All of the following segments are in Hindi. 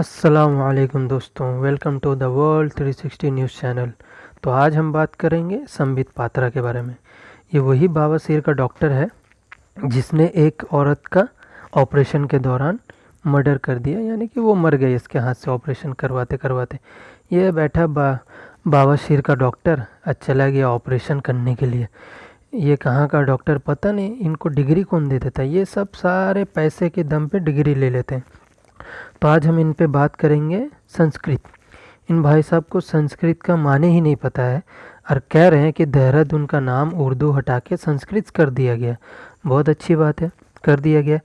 अस्सलामुअलैकुम दोस्तों, welcome to the world 360 news channel. तो आज हम बात करेंगे संबित पात्रा के बारे में। ये वही बावासीर का डॉक्टर है जिसने एक औरत का ऑपरेशन के दौरान मर्डर कर दिया, यानी कि वो मर गई इसके हाथ से ऑपरेशन करवाते करवाते। ये बैठा बावासीर का डॉक्टर आज चला गया ऑपरेशन करने के लिए। ये कहाँ का डॉक्टर पता नहीं, इनको डिग्री कौन दे देता है। ये सब सारे पैसे के दम पे डिग्री ले लेते हैं। तो आज हम इन पे बात करेंगे संस्कृत। इन भाई साहब को संस्कृत का माने ही नहीं पता है और कह रहे हैं कि देहरादून का नाम उर्दू हटा के संस्कृत कर दिया गया। बहुत अच्छी बात है, कर दिया गया।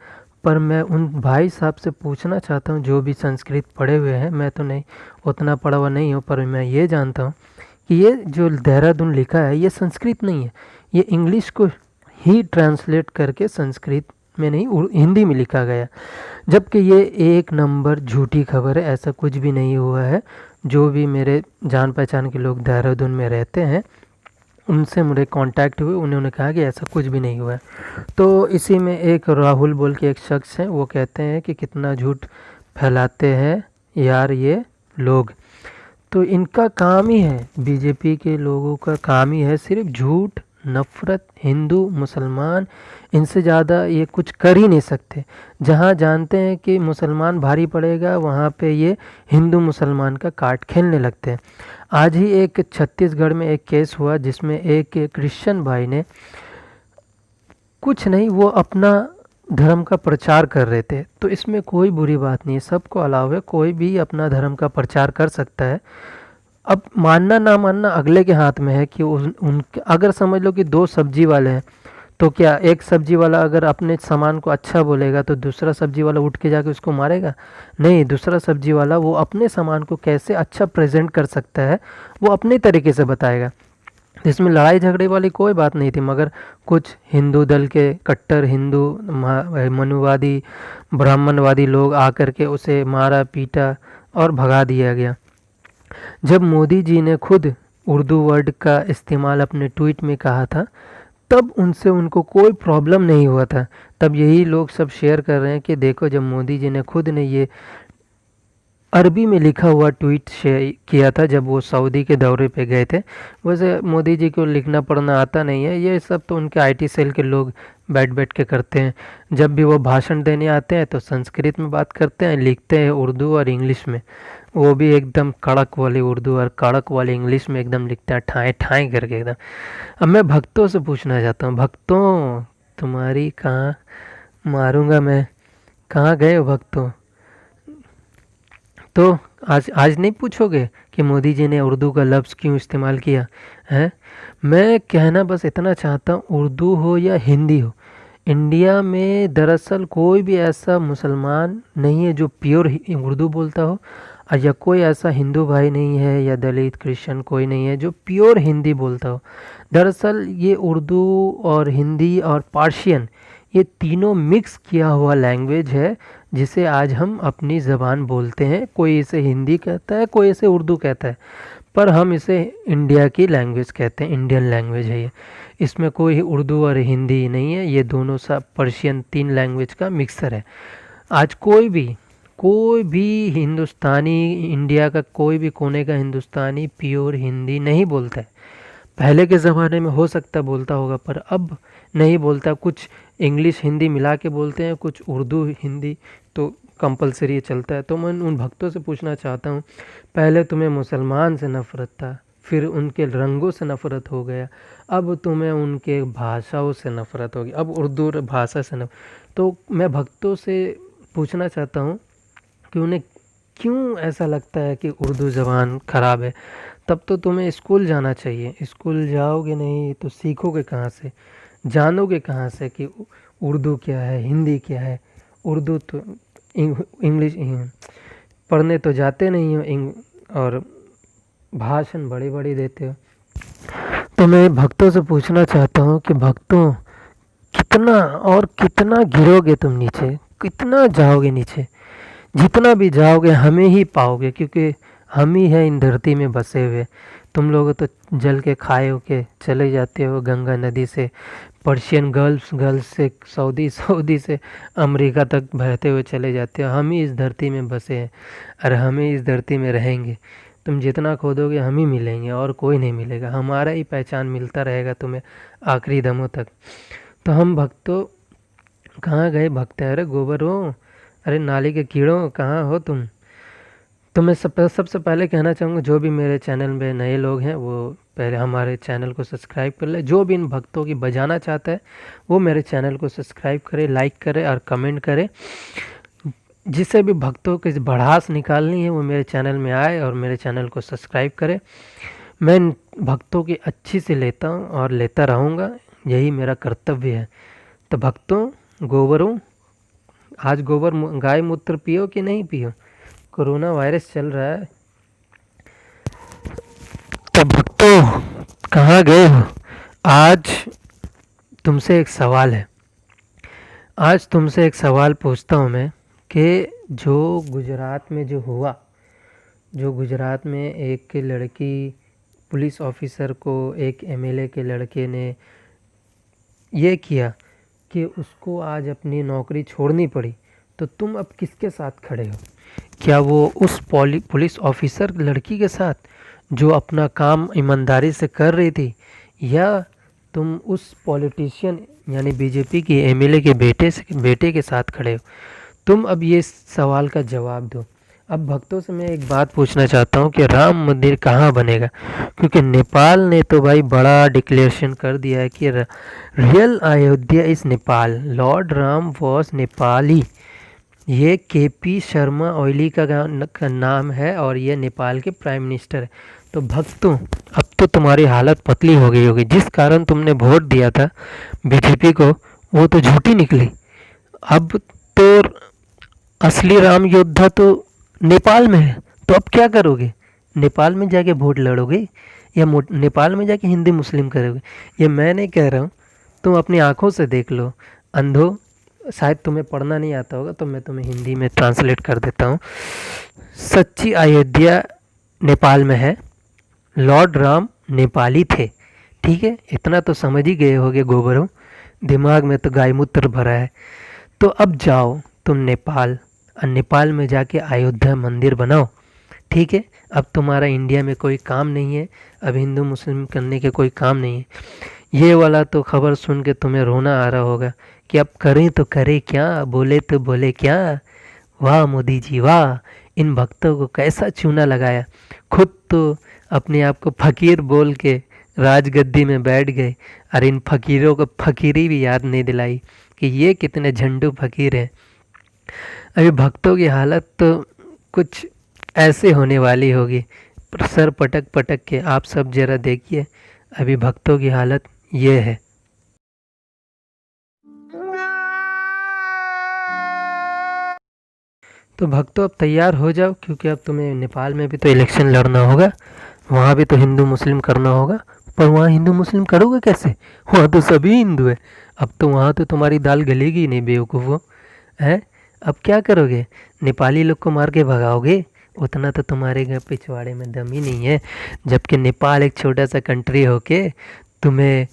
पर मैं उन भाई साहब से पूछना चाहता हूँ जो भी संस्कृत पढ़े हुए हैं। मैं तो नहीं, उतना पढ़ा हुआ नहीं हूँ, पर मैं ये जानता हूँ कि ये जो देहरादून लिखा है ये संस्कृत नहीं है। ये इंग्लिश को ही ट्रांसलेट करके संस्कृत में नहीं, हिंदी में लिखा गया। जबकि ये एक नंबर झूठी खबर है, ऐसा कुछ भी नहीं हुआ है। जो भी मेरे जान पहचान के लोग देहरादून में रहते हैं उनसे मुझे कांटेक्ट हुए, उन्होंने कहा कि ऐसा कुछ भी नहीं हुआ है। तो इसी में एक राहुल बोल के एक शख्स हैं, वो कहते हैं कि कितना झूठ फैलाते हैं यार ये लोग। तो इनका काम ही है, बीजेपी के लोगों का काम ही है सिर्फ झूठ, नफ़रत। हिंदू मुसलमान इनसे ज़्यादा ये कुछ कर ही नहीं सकते। जहाँ जानते हैं कि मुसलमान भारी पड़ेगा वहाँ पे ये हिंदू मुसलमान का काट खेलने लगते हैं। आज ही एक छत्तीसगढ़ में एक केस हुआ जिसमें एक क्रिश्चियन भाई ने, कुछ नहीं, वो अपना धर्म का प्रचार कर रहे थे। तो इसमें कोई बुरी बात नहीं है, सबको अलाउ है, कोई भी अपना धर्म का प्रचार कर सकता है। अब मानना ना मानना अगले के हाथ में है कि अगर समझ लो कि दो सब्जी वाले हैं, तो क्या एक सब्जी वाला अगर अपने सामान को अच्छा बोलेगा तो दूसरा सब्जी वाला उठ के जाके उसको मारेगा? नहीं, दूसरा सब्जी वाला वो अपने सामान को कैसे अच्छा प्रेजेंट कर सकता है वो अपने तरीके से बताएगा। इसमें लड़ाई झगड़े वाली कोई बात नहीं थी, मगर कुछ हिंदू दल के कट्टर हिंदू मनुवादी ब्राह्मणवादी लोग आकर के उसे मारा पीटा और भगा दिया गया। जब मोदी जी ने खुद उर्दू वर्ड का इस्तेमाल अपने ट्वीट में कहा था तब उनसे उनको कोई प्रॉब्लम नहीं हुआ था। तब यही लोग सब शेयर कर रहे हैं कि देखो, जब मोदी जी ने खुद ने ये अरबी में लिखा हुआ ट्वीट शेयर किया था जब वो सऊदी के दौरे पे गए थे। वैसे मोदी जी को लिखना पढ़ना आता नहीं है, ये सब तो उनके आईटी सेल के लोग बैठ बैठ के करते हैं। जब भी वो भाषण देने आते हैं तो संस्कृत में बात करते हैं, लिखते हैं उर्दू और इंग्लिश में, वो भी एकदम कड़क वाली उर्दू और कड़क वाली इंग्लिश में एकदम लिखते हैं, ठाए ठाए करके एकदम। अब मैं भक्तों से पूछना चाहता हूँ, भक्तों तुम्हारी कहाँ मारूंगा मैं, कहाँ गए हो भक्तों? तो आज नहीं पूछोगे कि मोदी जी ने उर्दू का लफ्ज़ क्यों इस्तेमाल किया है? मैं कहना बस इतना चाहता हूँ, उर्दू हो या हिंदी हो, इंडिया में दरअसल कोई भी ऐसा मुसलमान नहीं है जो प्योर उर्दू बोलता हो, या कोई ऐसा हिंदू भाई नहीं है या दलित क्रिश्चियन कोई नहीं है जो प्योर हिंदी बोलता हो। दरअसल ये उर्दू और हिंदी और पर्शियन, ये तीनों मिक्स किया हुआ लैंग्वेज है जिसे आज हम अपनी ज़बान बोलते हैं। कोई इसे हिंदी कहता है, कोई इसे उर्दू कहता है, पर हम इसे इंडिया की लैंग्वेज कहते हैं, इंडियन लैंग्वेज है ये। इसमें कोई उर्दू और हिंदी नहीं है, ये दोनों सब पर्शियन तीन लैंग्वेज का मिक्सर है। आज कोई भी हिंदुस्तानी, इंडिया का कोई भी कोने का हिंदुस्तानी प्योर हिंदी नहीं बोलता है। पहले के ज़माने में हो सकता बोलता होगा, पर अब नहीं बोलता। कुछ इंग्लिश हिंदी मिला के बोलते हैं, कुछ उर्दू हिंदी तो कंपलसरी चलता है। तो मैं उन भक्तों से पूछना चाहता हूँ, पहले तुम्हें मुसलमान से नफ़रत था, फिर उनके रंगों से नफ़रत हो गया, अब तुम्हें उनके भाषाओं से नफ़रत होगी, अब उर्दू भाषा से तो मैं भक्तों से पूछना चाहता हूँ कि उन्हें क्यों ऐसा लगता है कि उर्दू ज़बान ख़राब है? तब तो तुम्हें स्कूल जाना चाहिए। स्कूल जाओगे नहीं तो सीखोगे कहाँ से, जानोगे कहाँ से कि उर्दू क्या है, हिंदी क्या है? उर्दू तो इंग्लिश पढ़ने तो जाते नहीं हो और भाषण बड़े बड़े देते हो। तो मैं भक्तों से पूछना चाहता हूँ कि भक्तों, कितना और कितना गिरोगे तुम नीचे, कितना जाओगे नीचे? जितना भी जाओगे हमें ही पाओगे, क्योंकि हम ही हैं इन धरती में बसे हुए। तुम लोग तो जल के खाए हो के चले जाते हो गंगा नदी से पर्शियन गर्ल्स से सऊदी से अमेरिका तक बहते हुए चले जाते हैं। हम ही इस धरती में बसे हैं और हम ही इस धरती में रहेंगे। तुम जितना खोदोगे हम ही मिलेंगे और कोई नहीं मिलेगा। हमारा ही पहचान मिलता रहेगा तुम्हें आखिरी दमों तक। तो हम भक्तों कहाँ गए भक्त? अरे गोबर हो, अरे नाली के कीड़ों, कहाँ हो तुम? तो मैं सबसे पहले कहना चाहूँगा, जो भी मेरे चैनल में नए लोग हैं वो पहले हमारे चैनल को सब्सक्राइब कर ले। जो भी इन भक्तों की बजाना चाहता है वो मेरे चैनल को सब्सक्राइब करे, लाइक करे और कमेंट करे। जिसे भी भक्तों की भड़ास निकालनी है वो मेरे चैनल में आए और मेरे चैनल को सब्सक्राइब करे। मैं इन भक्तों की अच्छी से लेता हूँ और लेता रहूँगा, यही मेरा कर्तव्य है। तो भक्तों, गोबरों, आज गोबर गाय मूत्र पियो कि नहीं पियो? कोरोना वायरस चल रहा है। तो भक्तों कहाँ गए हो? आज तुमसे एक सवाल है। आज तुमसे एक सवाल पूछता हूँ मैं कि जो गुजरात में जो हुआ, जो गुजरात में एक लड़की पुलिस ऑफिसर को एक एमएलए के लड़के ने ये किया कि उसको आज अपनी नौकरी छोड़नी पड़ी, तो तुम अब किसके साथ खड़े हो? क्या वो उस पुलिस ऑफिसर लड़की के साथ जो अपना काम ईमानदारी से कर रही थी, या तुम उस पॉलिटिशियन यानी बीजेपी के एमएलए के बेटे के साथ खड़े हो? तुम अब ये सवाल का जवाब दो। अब भक्तों से मैं एक बात पूछना चाहता हूँ कि राम मंदिर कहाँ बनेगा? क्योंकि नेपाल ने तो भाई बड़ा डिक्लेरेशन कर दिया है कि रियल अयोध्या इस नेपाल, लॉर्ड राम वॉज नेपाली। ये केपी शर्मा ओली का नाम है और ये नेपाल के प्राइम मिनिस्टर है। तो भक्तों, अब तो तुम्हारी हालत पतली हो गई होगी। जिस कारण तुमने वोट दिया था बीजेपी को, वो तो झूठी निकली। अब तो असली राम योद्धा तो नेपाल में है। तो अब क्या करोगे? नेपाल में जाके वोट लड़ोगे या नेपाल में जाके हिंदू मुस्लिम करोगे? ये मैं नहीं कह रहा हूँ, तुम अपनी आंखों से देख लो। अंधो, शायद तुम्हें पढ़ना नहीं आता होगा तो मैं तुम्हें हिंदी में ट्रांसलेट कर देता हूँ। सच्ची अयोध्या नेपाल में है, लॉर्ड राम नेपाली थे। ठीक है, इतना तो समझ ही गए होगे गोबरों, दिमाग में तो गाय मूत्र भरा है। तो अब जाओ तुम नेपाल और नेपाल में जाके अयोध्या मंदिर बनाओ। ठीक है, अब तुम्हारा इंडिया में कोई काम नहीं है, अब हिंदू मुस्लिम करने के कोई काम नहीं है। ये वाला तो खबर सुन के तुम्हें रोना आ रहा होगा कि अब करें तो करें क्या, बोले तो बोले क्या। वाह मोदी जी वाह, इन भक्तों को कैसा चूना लगाया। खुद तो अपने आप को फकीर बोल के राजगद्दी में बैठ गए और इन फकीरों को फकीरी भी याद नहीं दिलाई कि ये कितने झंडू फकीर हैं। अभी भक्तों की हालत तो कुछ ऐसे होने वाली होगी, सर पटक पटक के। आप सब जरा देखिए, अभी भक्तों की हालत ये है। तो भक्तों अब तैयार हो जाओ, क्योंकि अब तुम्हें नेपाल में भी तो इलेक्शन लड़ना होगा, वहाँ भी तो हिंदू मुस्लिम करना होगा। पर वहाँ हिंदू मुस्लिम करोगे कैसे? वहाँ तो सभी हिंदू है। अब तो वहाँ तो तुम्हारी दाल गलेगी नहीं बेवकूफ़ो है। अब क्या करोगे? नेपाली लोग को मार के भगाओगे? उतना तो तुम्हारे घर पिछवाड़े में दम ही नहीं है। जबकि नेपाल एक छोटा सा कंट्री होके तुम्हें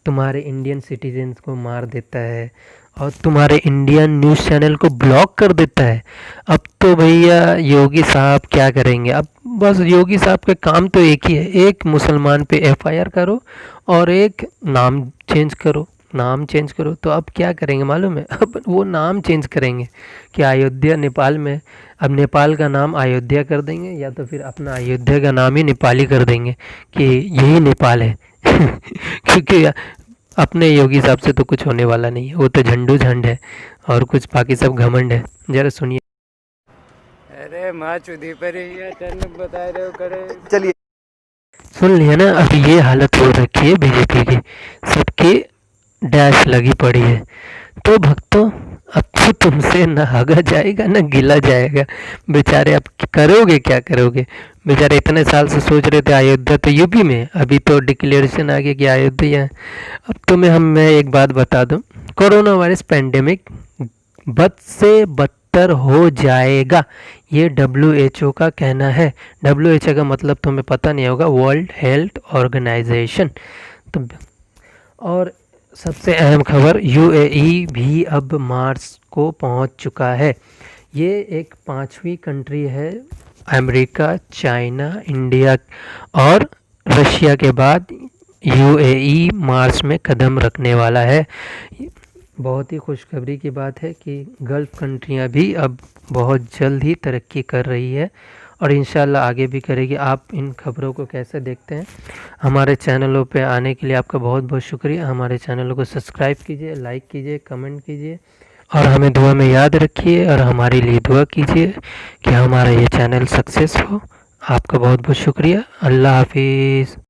तुम्हारे इंडियन सिटीजन्स को मार देता है और तुम्हारे इंडियन न्यूज़ चैनल को ब्लॉक कर देता है। अब तो भैया योगी साहब क्या करेंगे? अब बस योगी साहब का काम तो एक ही है, एक मुसलमान पे एफआईआर करो और एक नाम चेंज करो, नाम चेंज करो। तो अब क्या करेंगे मालूम है? अब वो नाम चेंज करेंगे कि अयोध्या नेपाल में, अब नेपाल का नाम अयोध्या कर देंगे या तो फिर अपना अयोध्या का नाम ही नेपाली कर देंगे कि यही नेपाल है। क्योंकि अपने योगी साहब से तो कुछ होने वाला नहीं है, वो तो झंडू झंड है और कुछ बाकी सब घमंड है। जरा सुनिए। अरे माँ चुदी पर ही अचानक बता रहे हो करे। चलिए सुन लिया ना? अब ये हालत हो रखी है बीजेपी की, सबकी डैश लगी पड़ी है। तो भक्तों, अब तो तुमसे ना हागा जाएगा ना गिला जाएगा। बेचारे अब करोगे क्या करोगे? बेचारे इतने साल से सोच रहे थे अयोध्या तो यूपी में, अभी तो डिक्लेरेशन आ गया कि अयोध्या है। अब तुम्हें मैं एक बात बता दूं, कोरोना वायरस पैंडेमिक बद से बदतर हो जाएगा, ये WHO का कहना है। WHO का मतलब तुम्हें पता नहीं होगा, वर्ल्ड हेल्थ ऑर्गेनाइजेशन। तो और सबसे अहम खबर, यूएई भी अब मार्स को पहुंच चुका है। ये एक 5वीं कंट्री है अमेरिका, चाइना, इंडिया और रशिया के बाद यूएई मार्स में कदम रखने वाला है। बहुत ही खुशखबरी की बात है कि गल्फ़ कंट्रियां भी अब बहुत जल्द ही तरक्की कर रही है और इंशाल्लाह आगे भी करेगी। आप इन खबरों को कैसे देखते हैं? हमारे चैनलों पे आने के लिए आपका बहुत बहुत शुक्रिया। हमारे चैनलों को सब्सक्राइब कीजिए, लाइक कीजिए, कमेंट कीजिए और हमें दुआ में याद रखिए और हमारे लिए दुआ कीजिए कि हमारा ये चैनल सक्सेस हो। आपका बहुत बहुत शुक्रिया। अल्लाह हाफिज़।